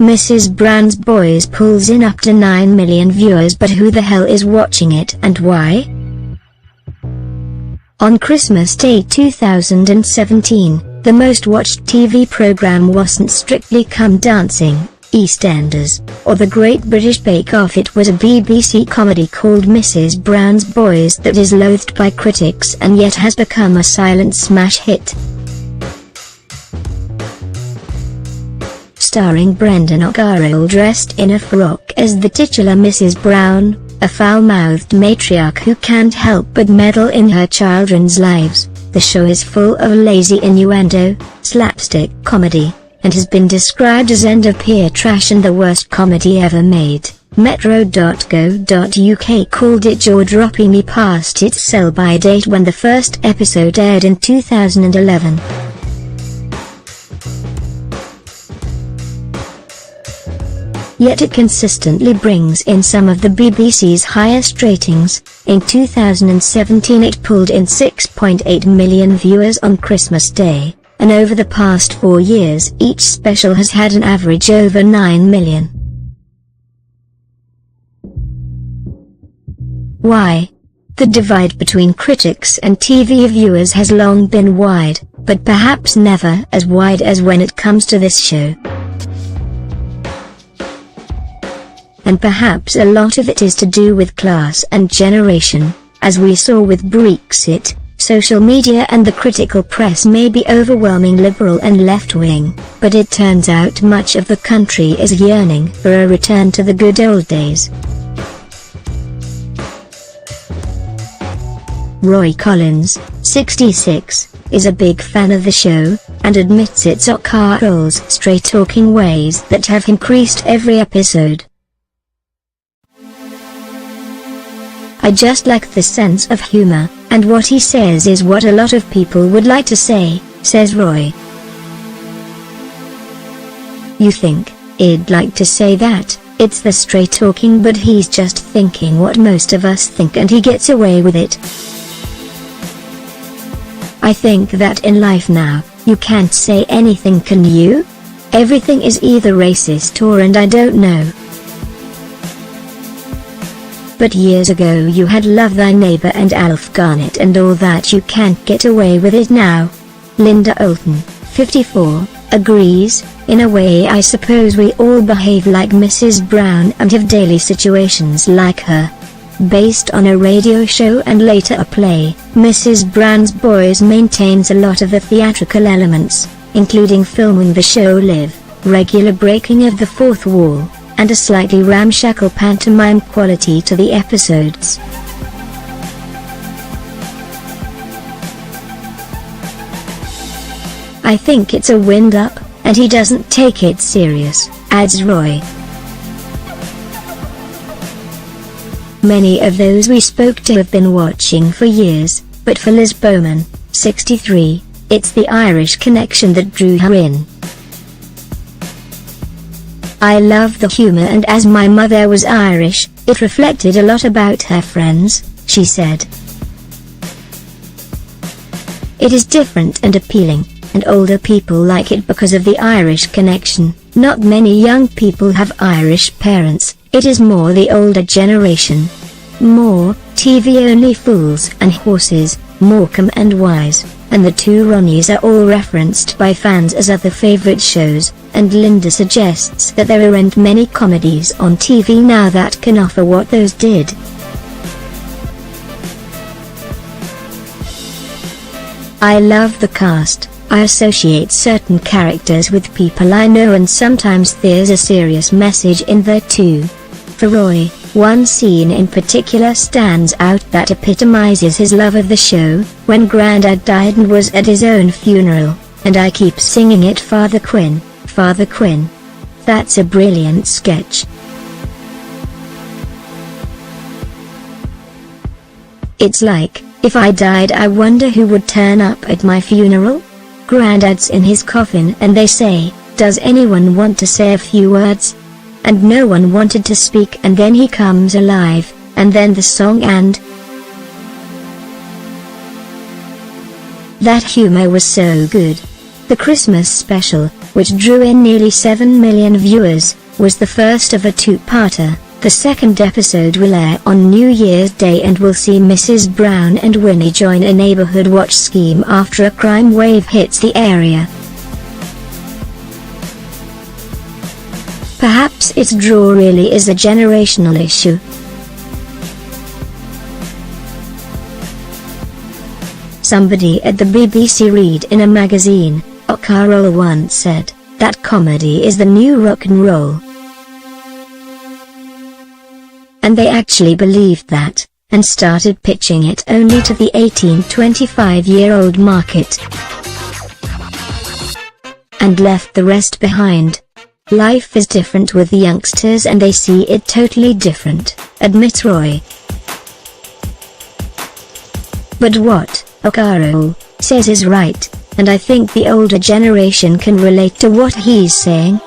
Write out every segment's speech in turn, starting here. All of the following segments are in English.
Mrs. Brown's Boys pulls in up to 9 million viewers, but who the hell is watching it and why? On Christmas Day 2017, the most watched TV program wasn't Strictly Come Dancing, EastEnders, or The Great British Bake Off. It was a BBC comedy called Mrs. Brown's Boys that is loathed by critics and yet has become a silent smash hit. Starring Brendan O'Carroll dressed in a frock as the titular Mrs. Brown, a foul-mouthed matriarch who can't help but meddle in her children's lives. The show is full of lazy innuendo, slapstick comedy, and has been described as end-of-peer trash and the worst comedy ever made. Metro.co.uk called it jaw-droppingly past its sell-by date when the first episode aired in 2011. Yet it consistently brings in some of the BBC's highest ratings. In 2017 it pulled in 6.8 million viewers on Christmas Day, and over the past 4 years each special has had an average over 9 million. Why? The divide between critics and TV viewers has long been wide, but perhaps never as wide as when it comes to this show. And perhaps a lot of it is to do with class and generation. As we saw with Brexit, social media and the critical press may be overwhelming liberal and left-wing, but it turns out much of the country is yearning for a return to the good old days. Roy Collins, 66, is a big fan of the show, and admits it's O'Carroll's straight-talking ways that have increased every episode. "I just like the sense of humor, and what he says is what a lot of people would like to say," says Roy. "You think he'd like to say that? It's the straight talking, but he's just thinking what most of us think and he gets away with it. I think that in life now, you can't say anything, can you? Everything is either racist or and I don't know. But years ago you had Love Thy Neighbor and Alf Garnett and all that. You can't get away with it now." Linda Olton, 54, agrees. "In a way I suppose we all behave like Mrs. Brown and have daily situations like her." Based on a radio show and later a play, Mrs. Brown's Boys maintains a lot of the theatrical elements, including filming the show live, regular breaking of the fourth wall, and a slightly ramshackle pantomime quality to the episodes. "I think it's a wind-up, and he doesn't take it serious," adds Roy. "Many of those we spoke to have been watching for years, but for Liz Bowman, 63, it's the Irish connection that drew her in. I love the humor, and as my mother was Irish, it reflected a lot about her friends," she said. "It is different and appealing, and older people like it because of the Irish connection. Not many young people have Irish parents, it is more the older generation. More TV-only Fools and Horses, Morecambe and Wise, and the two Ronnies are all referenced by fans as other favorite shows, and Linda suggests that there aren't many comedies on TV now that can offer what those did. I love the cast. I associate certain characters with people I know, and sometimes there's a serious message in there too." For Roy, one scene in particular stands out that epitomizes his love of the show: when Grandad died and was at his own funeral, and I keep singing it, "Father Quinn, Father Quinn." That's a brilliant sketch. "It's like, if I died I wonder who would turn up at my funeral? Grandad's in his coffin and they say, 'Does anyone want to say a few words?' And no one wanted to speak, and then he comes alive, and then the song, and that humor was so good." The Christmas special, which drew in nearly 7 million viewers, was the first of a two-parter. The second episode will air on New Year's Day and will see Mrs. Brown and Winnie join a neighborhood watch scheme after a crime wave hits the area. Perhaps its draw really is a generational issue. Somebody at the BBC read in a magazine, O'Carroll once said, that comedy is the new rock and roll. And they actually believed that, and started pitching it only to the 18-25-year-old market. And left the rest behind. Life is different with the youngsters and they see it totally different, admits Roy. But what O'Carroll says is right, and I think the older generation can relate to what he's saying.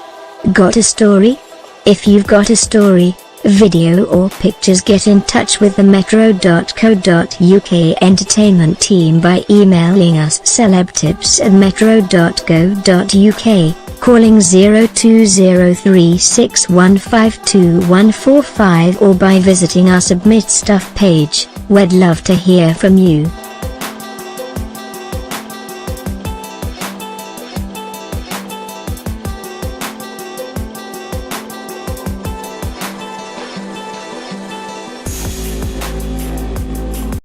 Got a story? If you've got a story, video or pictures, get in touch with the metro.co.uk entertainment team by emailing us celebtips@metro.co.uk, calling 0203615245 or by visiting our Submit Stuff page. We'd love to hear from you.